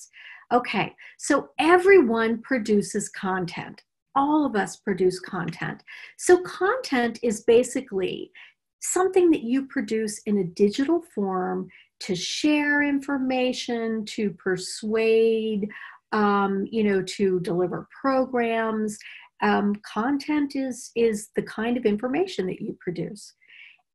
this. Okay, so everyone produces content. All of us produce content. So content is basically something that you produce in a digital form to share information, to persuade, to deliver programs. Content is the kind of information that you produce.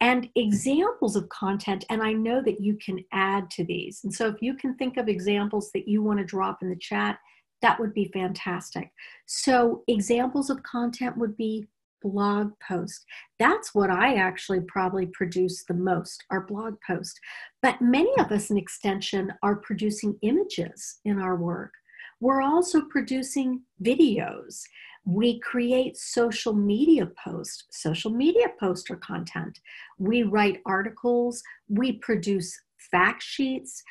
And examples of content, and I know that you can add to these. And so if you can think of examples that you want to drop in the chat, that would be fantastic. So examples of content would be blog posts. That's what I actually probably produce the most, our blog post. But many of us in Extension are producing images in our work. We're also producing videos. We create social media posts. Social media posts are content. We write articles. We produce fact sheets.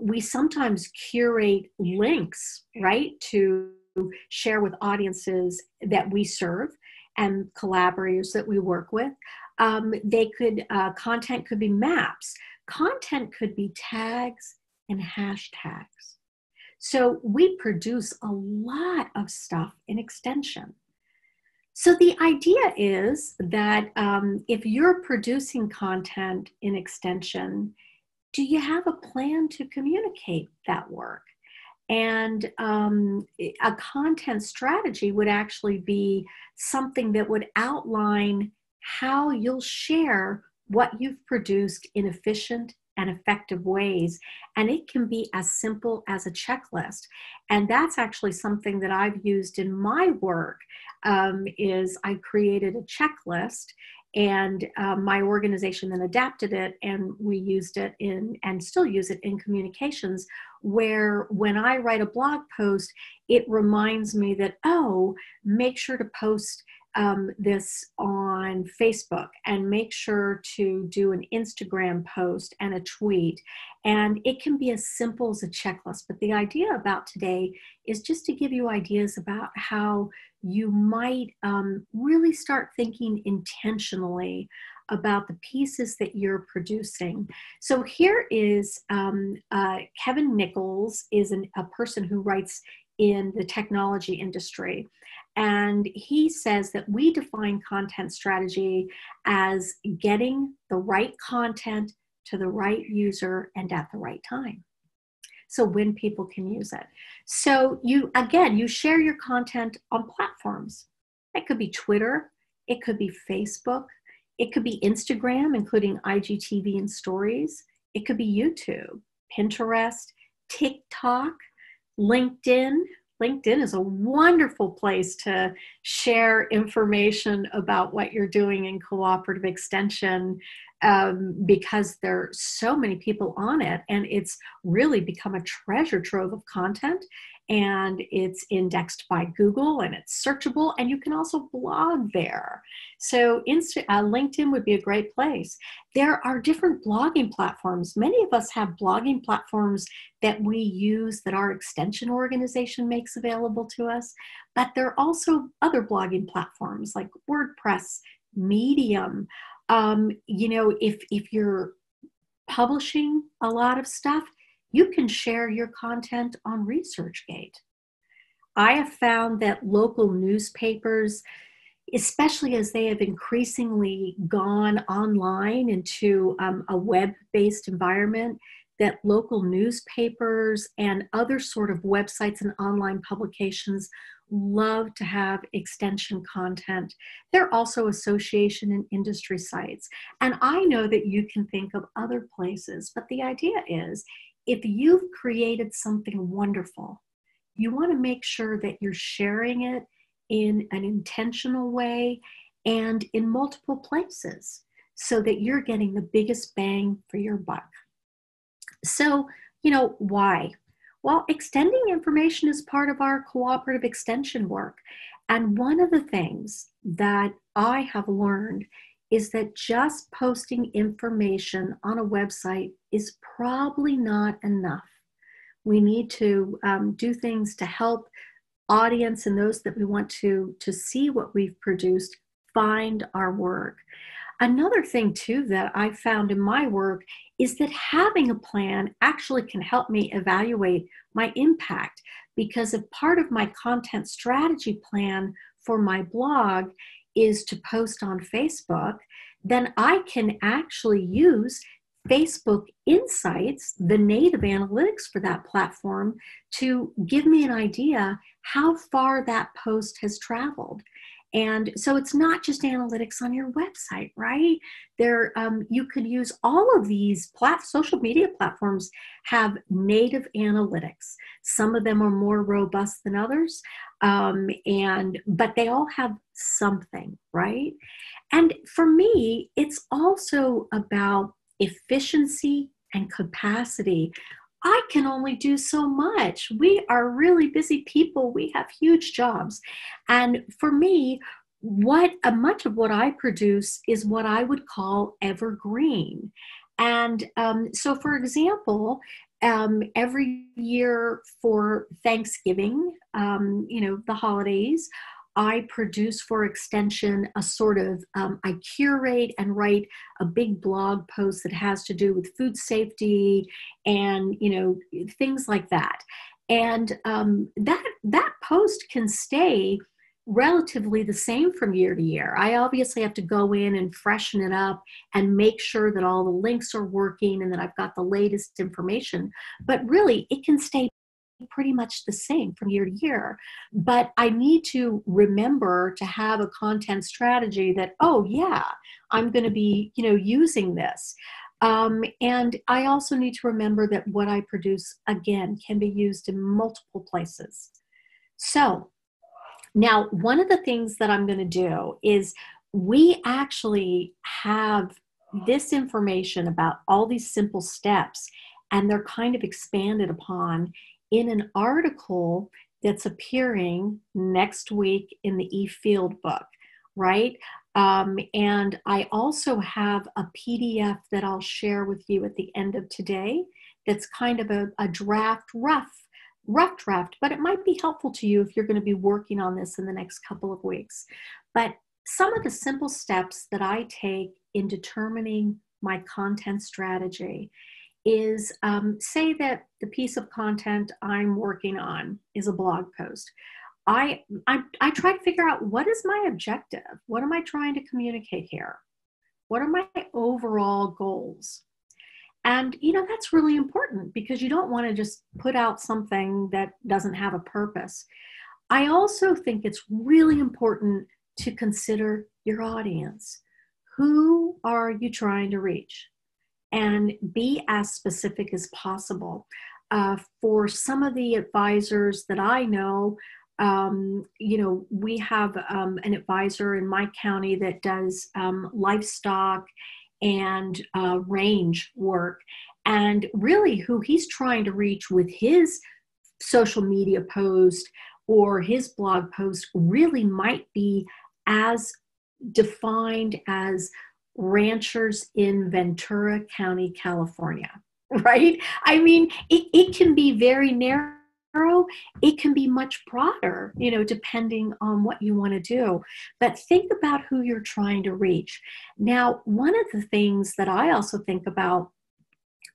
We sometimes curate links, right, to share with audiences that we serve and collaborators that we work with. Content could be maps. Content could be tags and hashtags. So we produce a lot of stuff in Extension. So the idea is that if you're producing content in Extension, do you have a plan to communicate that work? And a content strategy would actually be something that would outline how you'll share what you've produced in efficient and effective ways. And it can be as simple as a checklist. And that's actually something that I've used in my work, is I created a checklist, and my organization then adapted it, and we used it in, and still use it in communications, where when I write a blog post, it reminds me that, oh, make sure to post this on Facebook, and make sure to do an Instagram post and a tweet. And it can be as simple as a checklist. But the idea about today is just to give you ideas about how you might really start thinking intentionally about the pieces that you're producing. So here is Kevin Nichols is a person who writes in the technology industry. And he says that we define content strategy as getting the right content to the right user and at the right time. So when people can use it. So you share your content on platforms. It could be Twitter, it could be Facebook, it could be Instagram, including IGTV and stories. It could be YouTube, Pinterest, TikTok, LinkedIn. LinkedIn is a wonderful place to share information about what you're doing in cooperative extension, because there are so many people on it, and it's really become a treasure trove of content, and it's indexed by Google, and it's searchable, and you can also blog there. So LinkedIn would be a great place. There are different blogging platforms. Many of us have blogging platforms that we use that our extension organization makes available to us, but there are also other blogging platforms like WordPress, Medium. If you're publishing a lot of stuff, you can share your content on ResearchGate. I have found that local newspapers, especially as they have increasingly gone online into a web-based environment, that local newspapers and other sort of websites and online publications love to have extension content. There are also association and industry sites. And I know that you can think of other places, but the idea is, if you've created something wonderful, you want to make sure that you're sharing it in an intentional way and in multiple places so that you're getting the biggest bang for your buck. So, why? Well, extending information is part of our cooperative extension work. And one of the things that I have learned is that just posting information on a website is probably not enough. We need to do things to help audience and those that we want to see what we've produced find our work. another thing too that I found in my work is that having a plan actually can help me evaluate my impact, because if part of my content strategy plan for my blog is to post on Facebook, then I can actually use Facebook Insights, the native analytics for that platform, to give me an idea how far that post has traveled. And so it's not just analytics on your website, right? You could use all of these social media platforms have native analytics. Some of them are more robust than others, but they all have something, right? And for me, it's also about efficiency and capacity. I can only do so much. We are really busy people. We have huge jobs. And for me, much of what I produce is what I would call evergreen. And so, for example, every year for Thanksgiving, the holidays, I produce for Extension a sort of, I curate and write a big blog post that has to do with food safety and, things like that. And that post can stay relatively the same from year to year. I obviously have to go in and freshen it up and make sure that all the links are working and that I've got the latest information. But really, it can stay pretty much the same from year to year. But I need to remember to have a content strategy that, oh yeah, I'm going to be, using this. And I also need to remember that what I produce, again, can be used in multiple places. So now, one of the things that I'm going to do is we actually have this information about all these simple steps, and they're kind of expanded upon in an article that's appearing next week in the eField book, right? And I also have a PDF that I'll share with you at the end of today that's kind of a rough draft, but it might be helpful to you if you're going to be working on this in the next couple of weeks. But some of the simple steps that I take in determining my content strategy is, say that the piece of content I'm working on is a blog post. I try to figure out, what is my objective? What am I trying to communicate here? What are my overall goals? And, that's really important, because you don't want to just put out something that doesn't have a purpose. I also think it's really important to consider your audience. Who are you trying to reach? And be as specific as possible. For some of the advisors that I know, we have an advisor in my county that does livestock and range work. And really who he's trying to reach with his social media post or his blog post really might be as defined as ranchers in Ventura County, California, right? I mean, it can be very narrow. It can be much broader, depending on what you want to do. But think about who you're trying to reach. Now, one of the things that I also think about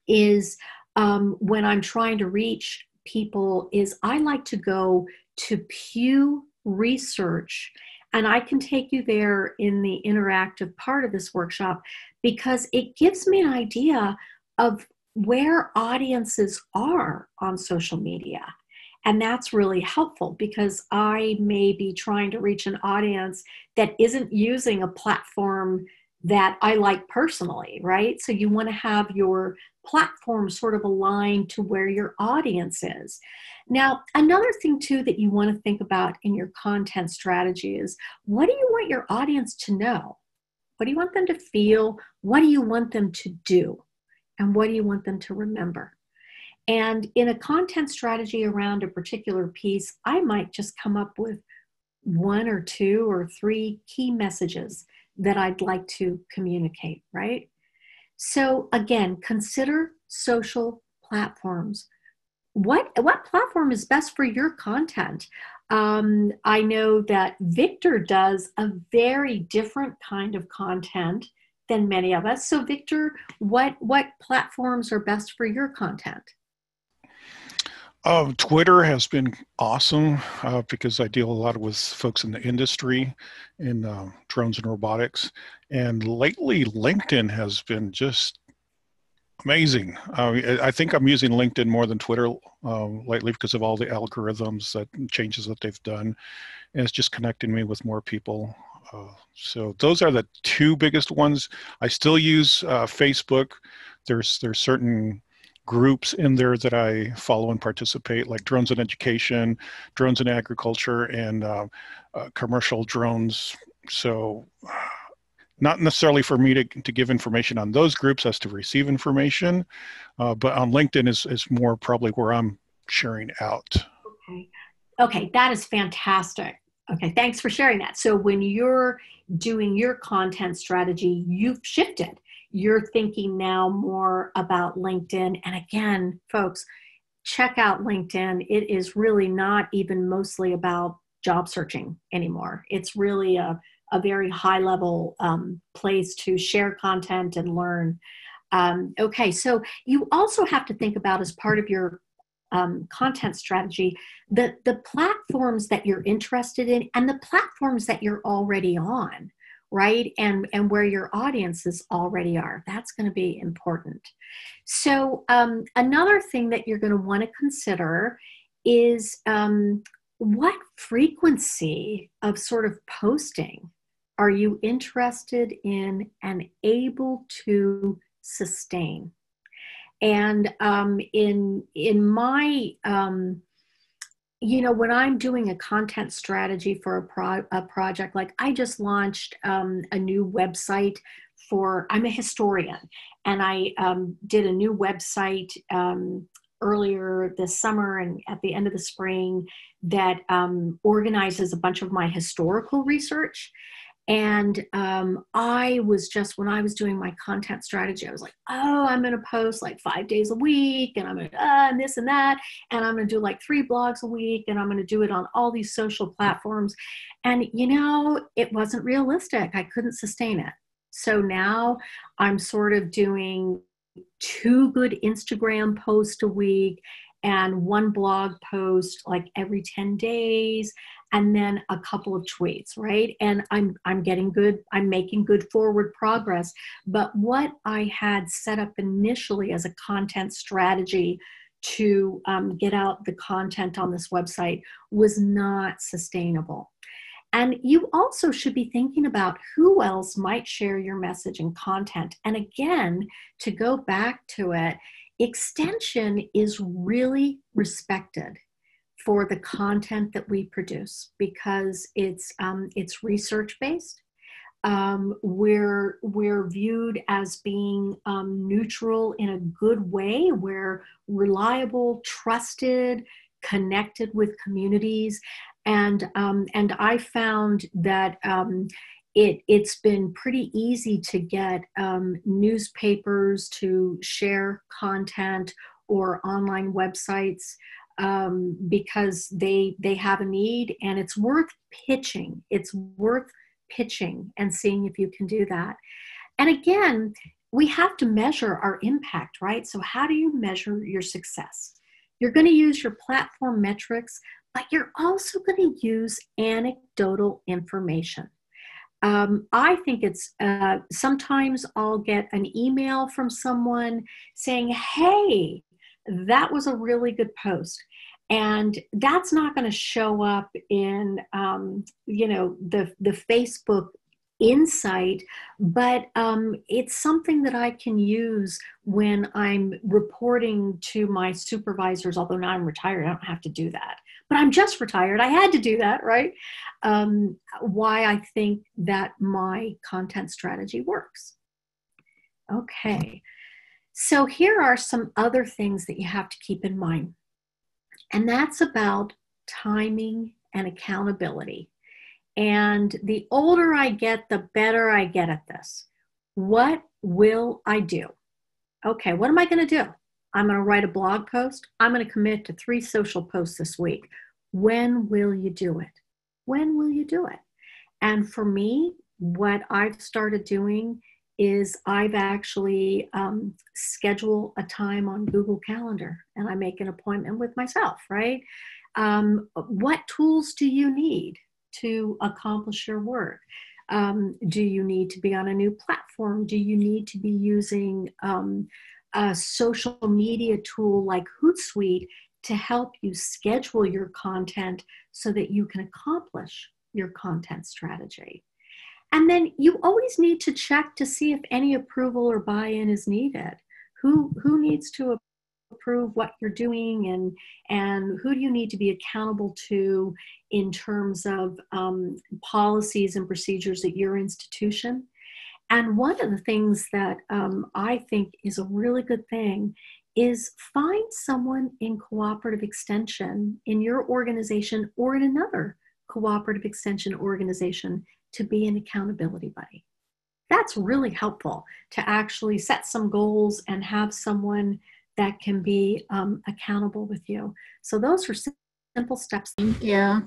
is when I'm trying to reach people is I like to go to Pew Research. And I can take you there in the interactive part of this workshop, because it gives me an idea of where audiences are on social media. And that's really helpful, because I may be trying to reach an audience that isn't using a platform that I like personally, right? So you want to have your platform sort of aligned to where your audience is. Now, another thing too that you want to think about in your content strategy is, what do you want your audience to know? What do you want them to feel? What do you want them to do? And what do you want them to remember? And in a content strategy around a particular piece, I might just come up with 1 or 2 or 3 key messages that I'd like to communicate, right? So again, consider social platforms. What platform is best for your content? I know that Victor does a very different kind of content than many of us. So Victor, what platforms are best for your content? Twitter has been awesome because I deal a lot with folks in the industry in drones and robotics. And lately, LinkedIn has been just amazing. I think I'm using LinkedIn more than Twitter lately because of all the algorithms that changes that they've done. And it's just connecting me with more people. So those are the two biggest ones. I still use Facebook. There's certain groups in there that I follow and participate, like drones in education, drones in agriculture, and commercial drones. So not necessarily for me to give information on those groups as to receive information, but on LinkedIn is more probably where I'm sharing out. Okay. Okay, that is fantastic. Okay, thanks for sharing that. So when you're doing your content strategy, you've shifted. You're thinking now more about LinkedIn. And again, folks, check out LinkedIn. It is really not even mostly about job searching anymore. It's really a very high level place to share content and learn. Okay, so you also have to think about, as part of your content strategy, the platforms that you're interested in and the platforms that you're already on, right? And where your audiences already are. That's going to be important. So another thing that you're going to want to consider is what frequency of sort of posting are you interested in and able to sustain? And in my, when I'm doing a content strategy for a project, like I just launched a new website I'm a historian, and I did a new website earlier this summer and at the end of the spring that organizes a bunch of my historical research. And I was just, when I was doing my content strategy, I was like, oh, I'm going to post like 5 days a week, and I'm going to and this and that, and I'm going to do like 3 blogs a week, and I'm going to do it on all these social platforms. And, it wasn't realistic. I couldn't sustain it. So now I'm sort of doing 2 good Instagram posts a week and 1 blog post like every 10 days, and then a couple of tweets, right? And I'm getting good, I'm making good forward progress. But what I had set up initially as a content strategy to get out the content on this website was not sustainable. And you also should be thinking about who else might share your message and content. And again, to go back to it, extension is really respected for the content that we produce because it's research based. We're viewed as being neutral in a good way. We're reliable, trusted, connected with communities, and I found that it's been pretty easy to get newspapers to share content or online websites because they have a need, and it's worth pitching. It's worth pitching and seeing if you can do that. And again, we have to measure our impact, right? So how do you measure your success? You're going to use your platform metrics, but you're also going to use anecdotal information. I think it's sometimes I'll get an email from someone saying, hey, that was a really good post. And that's not going to show up in, the Facebook insight, but it's something that I can use when I'm reporting to my supervisors, although now I'm retired, I don't have to do that. But I'm just retired. I had to do that, right? Why I think that my content strategy works. Okay. So here are some other things that you have to keep in mind. And that's about timing and accountability. And the older I get, the better I get at this. What will I do? Okay, what am I going to do? I'm going to write a blog post. I'm going to commit to 3 social posts this week. When will you do it? When will you do it? And for me, what I've started doing is I've actually schedule a time on Google Calendar, and I make an appointment with myself, right? What tools do you need to accomplish your work? Do you need to be on a new platform? Do you need to be using a social media tool like Hootsuite to help you schedule your content so that you can accomplish your content strategy? And then you always need to check to see if any approval or buy-in is needed. Who needs to approve what you're doing, and who do you need to be accountable to in terms of policies and procedures at your institution? And one of the things that I think is a really good thing is find someone in cooperative extension in your organization or in another cooperative extension organization to be an accountability buddy. That's really helpful to actually set some goals and have someone that can be accountable with you. So those are simple steps. Yeah,